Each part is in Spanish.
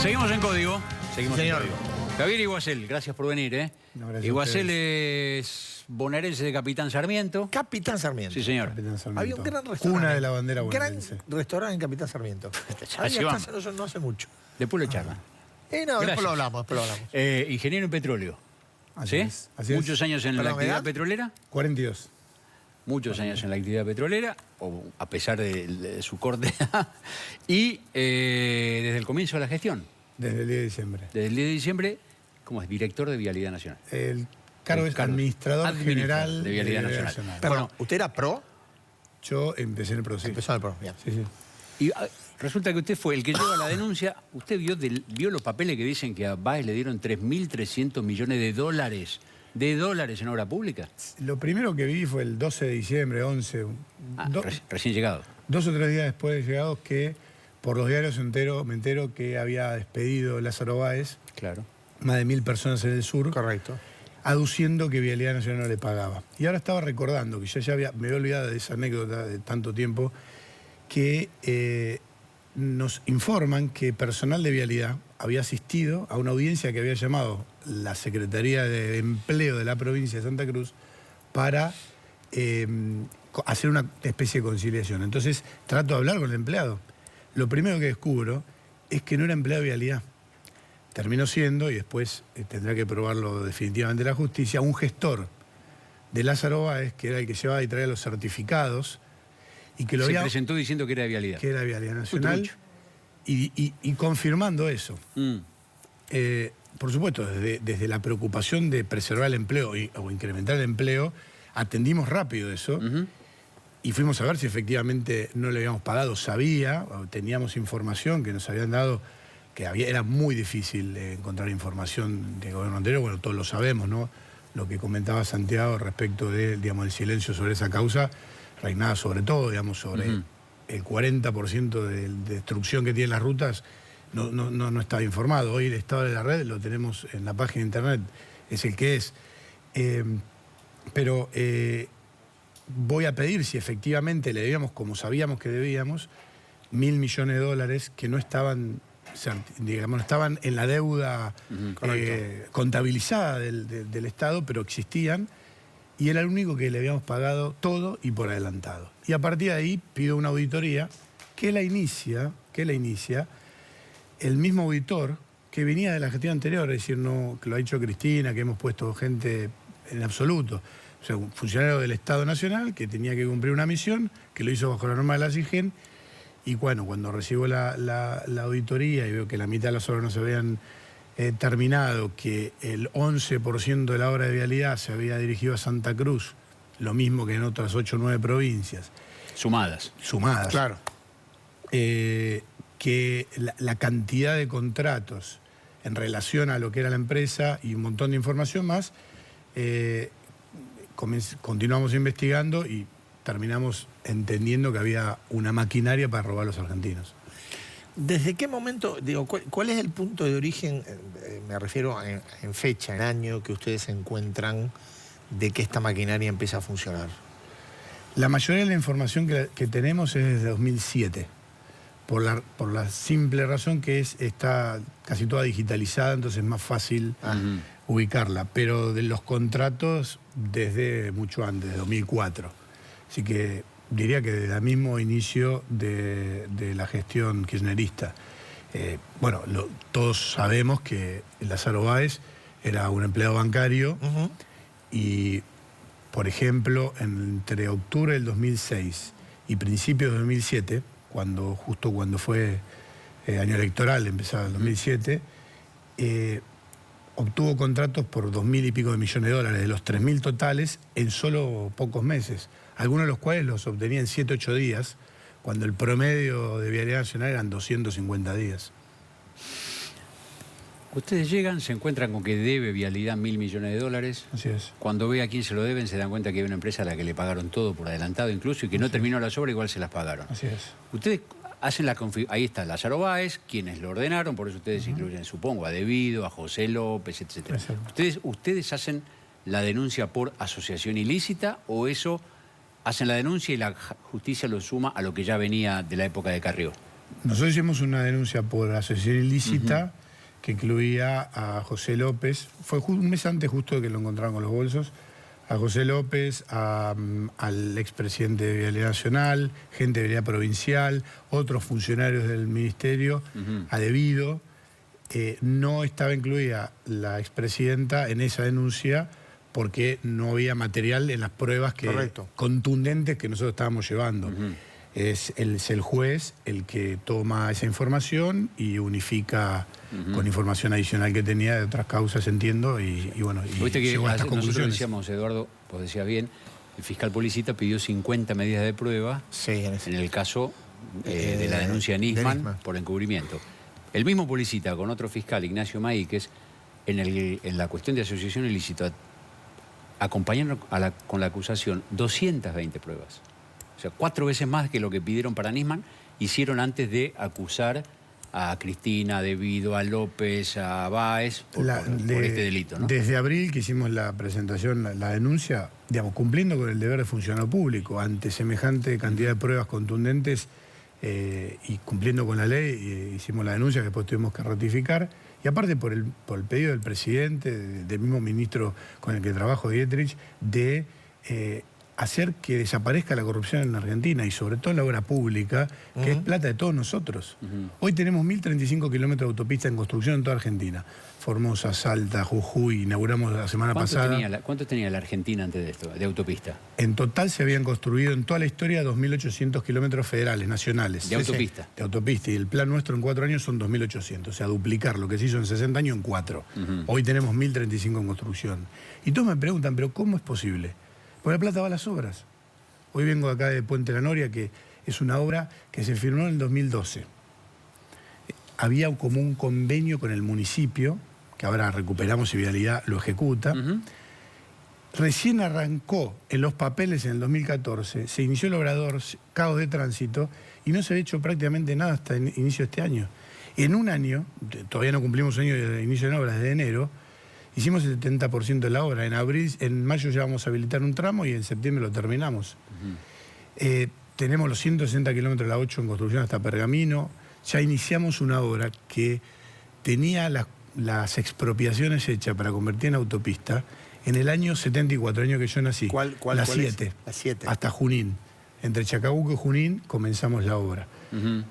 Seguimos en código. Seguimos Señor. en código. Javier Iguacel, gracias por venir. No, gracias Iguacel es bonaerense de Capitán Sarmiento. Capitán Sarmiento. Sí, señor. Capitán Sarmiento. Había un gran restaurante. Cuna de la bandera Gran bonaerense. restaurante en Capitán Sarmiento. Así Había vamos. hasta no hace mucho. Después lo charlan. No, Gracias. después lo hablamos, Ingeniero en petróleo. Así ¿Sí? es, así es. Muchos años en la ¿Perdón, actividad edad? petrolera. 42. Muchos años en la actividad petrolera, o a pesar de su corte edad. Y desde el comienzo de la gestión, Desde el 10 de diciembre. desde el 10 de diciembre, como es director de Vialidad Nacional. El cargo El es cargo. administrador general de Vialidad Nacional. Perdón, Bueno. ¿usted era pro? Yo empecé en el proceso. Empezó en el pro, bien. Sí, sí. Y resulta que usted fue el que lleva la denuncia. Usted vio los papeles que dicen que a Báez le dieron 3.300 millones de dólares en obra pública. Lo primero que vi fue el 12 de diciembre, 11, Recién llegado. 2 o 3 días después de llegados, que por los diarios me entero que había despedido Lázaro Báez Claro. más de 1000 personas en el sur, Correcto. aduciendo que Vialidad Nacional no le pagaba. Y ahora estaba recordando, que me había olvidado de esa anécdota de tanto tiempo, que nos informan que personal de Vialidad había asistido a una audiencia que había llamado la Secretaría de Empleo de la provincia de Santa Cruz para hacer una especie de conciliación. Entonces trato de hablar con el empleado. Lo primero que descubro es que no era empleado de Vialidad. Terminó siendo, y después tendrá que probarlo definitivamente la justicia, un gestor de Lázaro Báez, que era el que llevaba y traía los certificados, y que lo Se había... presentó diciendo que era de Vialidad. que era Vialidad Nacional, trucho. y confirmando eso. Por supuesto, desde la preocupación de preservar el empleo o incrementar el empleo, atendimos rápido eso, y fuimos a ver si efectivamente no le habíamos pagado. Teníamos información que nos habían dado, que era muy difícil encontrar información del gobierno anterior. Bueno, todos lo sabemos, ¿no? Lo que comentaba Santiago respecto de, digamos, el silencio sobre esa causa, reinaba sobre todo, digamos, sobre el 40% de destrucción que tienen las rutas, no estaba informado. Hoy el estado de la red lo tenemos en la página de internet, es el que es. Pero voy a pedir si efectivamente le debíamos, como sabíamos que debíamos, 1.000 millones de dólares que no estaban, digamos, estaban en la deuda contabilizada del Estado, pero existían, y era el único que le habíamos pagado todo y por adelantado. Y a partir de ahí pido una auditoría que la inicia el mismo auditor que venía de la gestión anterior, es decir, no, que lo ha dicho Cristina, que hemos puesto gente en absoluto. O sea, un funcionario del Estado Nacional que tenía que cumplir una misión, que lo hizo bajo la norma de la SIGEN, y bueno, cuando recibo la auditoría y veo que la mitad de las obras no se habían terminado, que el 11% de la obra de vialidad se había dirigido a Santa Cruz, lo mismo que en otras 8 o 9 provincias. Sumadas. Claro. Que la cantidad de contratos en relación a lo que era la empresa y un montón de información más, continuamos investigando y terminamos entendiendo que había una maquinaria para robar a los argentinos. ¿Desde qué momento, digo, cuál es el punto de origen, me refiero en fecha, en año, que ustedes encuentran de que esta maquinaria empieza a funcionar? La mayoría de la información que tenemos es desde 2007, por la simple razón que está casi toda digitalizada, entonces es más fácil ubicarla, pero de los contratos desde mucho antes, de 2004. Así que diría que desde el mismo inicio de la gestión kirchnerista. Bueno, todos sabemos que Lázaro Báez era un empleado bancario y, por ejemplo, entre octubre del 2006 y principios de 2007, justo cuando fue año electoral, empezaba el 2007, obtuvo contratos por 2.000 y pico de millones de dólares, de los 3.000 totales, en solo pocos meses, algunos de los cuales los obtenía en 7 o 8 días, cuando el promedio de Vialidad Nacional eran 250 días. Ustedes llegan, se encuentran con que debe Vialidad 1.000 millones de dólares. Así es. Cuando ve a quién se lo deben, se dan cuenta que hay una empresa a la que le pagaron todo por adelantado incluso y que no terminó las obras, igual se las pagaron. Así es. Ustedes hacen ahí está Lázaro Báez, quienes lo ordenaron, por eso ustedes incluyen, supongo, a Devido, a José López, etc. ¿Ustedes hacen la denuncia por asociación ilícita o eso hacen la denuncia y la justicia lo suma a lo que ya venía de la época de Carrió? Nosotros hicimos una denuncia por asociación ilícita que incluía a José López, fue un mes antes justo de que lo encontraron con los bolsos, a José López, al expresidente de Vialidad Nacional, gente de Vialidad Provincial, otros funcionarios del Ministerio, a Debido. No estaba incluida la expresidenta en esa denuncia porque no había material en las pruebas contundentes que nosotros estábamos llevando. Es el juez el que toma esa información y unifica con información adicional que tenía de otras causas, entiendo, y bueno, y viste que llegó a estas conclusiones. nosotros decíamos, Eduardo, vos decías bien, el fiscal Policita pidió 50 medidas de prueba en el caso de la denuncia de Nisman por encubrimiento. El mismo Policita con otro fiscal, Ignacio Maíquez, en la cuestión de asociación ilícita, acompañaron con la acusación 220 pruebas. O sea, 4 veces más que lo que pidieron para Nisman, hicieron antes de acusar a Cristina, a Debido, a López, a Báez, por este delito, ¿no? Desde abril que hicimos la presentación, la denuncia, digamos, cumpliendo con el deber de funcionario público, ante semejante cantidad de pruebas contundentes y cumpliendo con la ley, hicimos la denuncia que después tuvimos que ratificar. Y aparte por el pedido del presidente, del mismo ministro con el que trabajo, Dietrich, de hacer que desaparezca la corrupción en Argentina y sobre todo en la obra pública, que es plata de todos nosotros. Hoy tenemos 1.035 kilómetros de autopista en construcción en toda Argentina. Formosa, Salta, Jujuy, inauguramos la semana pasada. ¿Cuánto tenía la Argentina antes de esto, de autopista? En total se habían construido en toda la historia 2.800 kilómetros federales, nacionales. ¿De autopista? De autopista. Y el plan nuestro en 4 años son 2.800. O sea, duplicar lo que se hizo en 60 años en 4. Hoy tenemos 1.035 en construcción. Y todos me preguntan, ¿pero cómo es posible? Porque la plata va a las obras. Hoy vengo acá de Puente La Noria, que es una obra que se firmó en el 2012. Había como un convenio con el municipio, que ahora recuperamos y Vialidad lo ejecuta. Recién arrancó en los papeles en el 2014, se inició el obrador, caos de tránsito, y no se había hecho prácticamente nada hasta el inicio de este año. En un año, todavía no cumplimos año de inicio de obras, de enero, hicimos el 70% de la obra. En mayo ya vamos a habilitar un tramo y en septiembre lo terminamos. Tenemos los 160 kilómetros de la 8 en construcción hasta Pergamino. Ya iniciamos una obra que tenía las expropiaciones hechas para convertir en autopista en el año 74, año que yo nací. ¿Cuál la 7. La 7. Hasta Junín. Entre Chacabuco y Junín comenzamos la obra.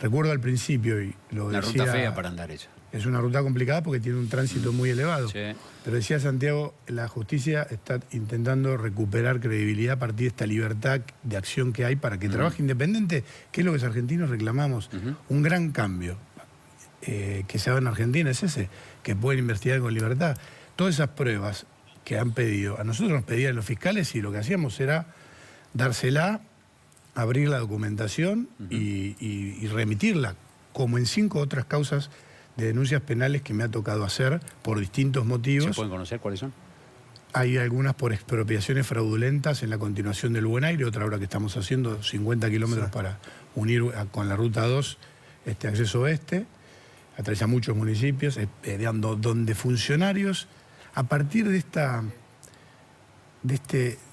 Recuerdo al principio, y lo decía... Una ruta fea para andar ella. Es una ruta complicada porque tiene un tránsito muy elevado. Sí. Pero decía Santiago, la justicia está intentando recuperar credibilidad a partir de esta libertad de acción que hay para que trabaje independiente, que es lo que los argentinos reclamamos. Un gran cambio que se da en Argentina es ese, que pueden investigar con libertad. Todas esas pruebas que han pedido, a nosotros nos pedían los fiscales y lo que hacíamos era dársela, abrir la documentación y remitirla, como en 5 otras causas de denuncias penales que me ha tocado hacer por distintos motivos. ¿Se pueden conocer cuáles son? Hay algunas por expropiaciones fraudulentas en la continuación del Buen Aire, otra obra que estamos haciendo, 50 kilómetros para unir con la Ruta 2, este acceso oeste, atraviesa muchos municipios, donde funcionarios, a partir de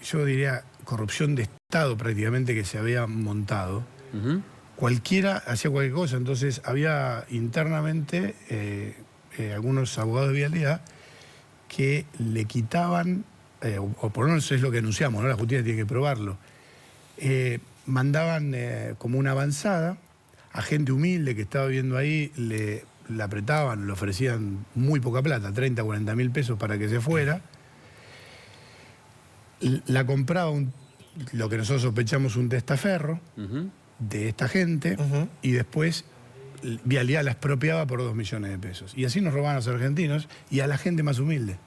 yo diría, corrupción de Estado prácticamente que se había montado, cualquiera hacía cualquier cosa. Entonces había internamente algunos abogados de vialidad que le quitaban, o por lo menos es lo que anunciamos, ¿no? La justicia tiene que probarlo, mandaban como una avanzada a gente humilde que estaba viviendo ahí, le apretaban, le ofrecían muy poca plata, 30, 40 mil pesos para que se fuera. La compraba lo que nosotros sospechamos un testaferro de esta gente, y después Vialidad la expropiaba por 2 millones de pesos. Y así nos robaban a los argentinos y a la gente más humilde.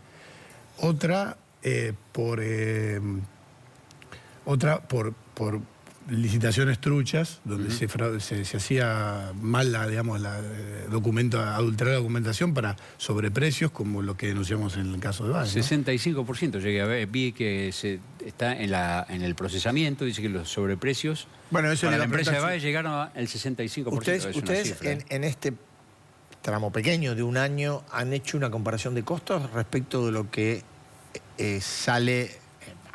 Otra por licitaciones truchas, donde se hacía mal adulterar la documentación para sobreprecios, como lo que denunciamos en el caso de Báez, ¿no? 65% llegué a ver, vi que está en el procesamiento, dice que los sobreprecios para la empresa de Báez llegaron al 65%. Ustedes en este tramo pequeño de un año han hecho una comparación de costos respecto de lo que sale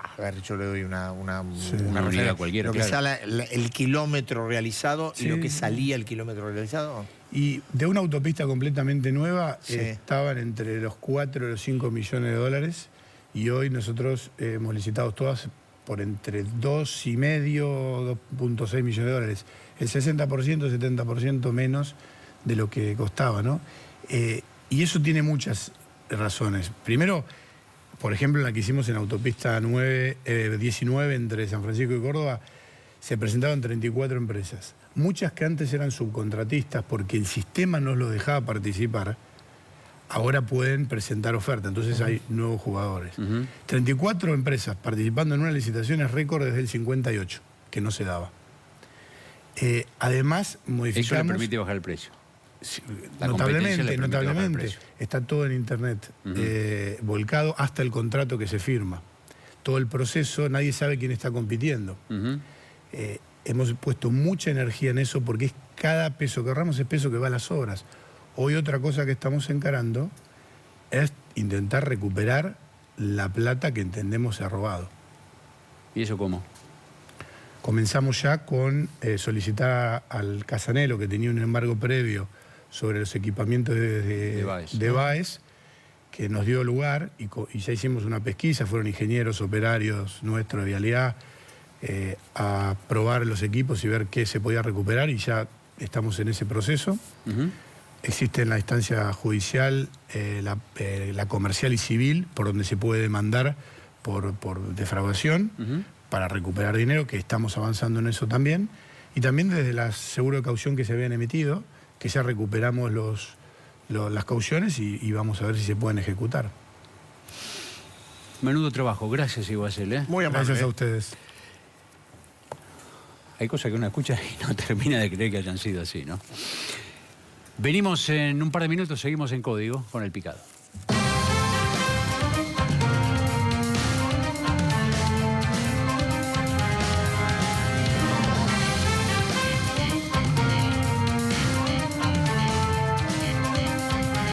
a ver, yo le doy una Una referencia. unidad cualquiera, Lo que claro. sale, el kilómetro realizado y Sí. lo que salía el kilómetro realizado. Y de una autopista completamente nueva Sí. estaban entre los 4 y los 5 millones de dólares y hoy nosotros hemos licitado todas por entre 2,5, 2,6 millones de dólares. El 60%, 70% menos de lo que costaba, ¿no? Y eso tiene muchas razones. Primero, por ejemplo, la que hicimos en autopista 19 entre San Francisco y Córdoba, se presentaban 34 empresas. Muchas que antes eran subcontratistas porque el sistema no los dejaba participar, ahora pueden presentar oferta, entonces hay nuevos jugadores. 34 empresas participando en una licitación es récord desde el 58, que no se daba. Además, modificamos... Eso le permite bajar el precio. Sí, La competencia le notablemente, permite bajar el notablemente. precio. Está todo en internet, volcado hasta el contrato que se firma. Todo el proceso, nadie sabe quién está compitiendo. Ujú. Hemos puesto mucha energía en eso porque es cada peso que ahorramos es peso que va a las obras. Hoy otra cosa que estamos encarando es intentar recuperar la plata que entendemos se ha robado. ¿Y eso cómo? Comenzamos ya con solicitar al Casanelo, que tenía un embargo previo sobre los equipamientos De Baez. que nos dio lugar y ya hicimos una pesquisa, fueron ingenieros, operarios nuestros de vialidad, a probar los equipos y ver qué se podía recuperar y ya estamos en ese proceso. Ujú. Existe en la instancia judicial la comercial y civil, por donde se puede demandar por defraudación Ujú. para recuperar dinero, que estamos avanzando en eso también. Y también desde la seguro de caución que se habían emitido, que ya recuperamos las cauciones y vamos a ver si se pueden ejecutar. Menudo trabajo. Gracias, Iguacel, ¿eh? Muy amable. Gracias a ustedes. Hay cosas que uno escucha y no termina de creer que hayan sido así, ¿no? Venimos en un par de minutos, seguimos en Código con El Picado.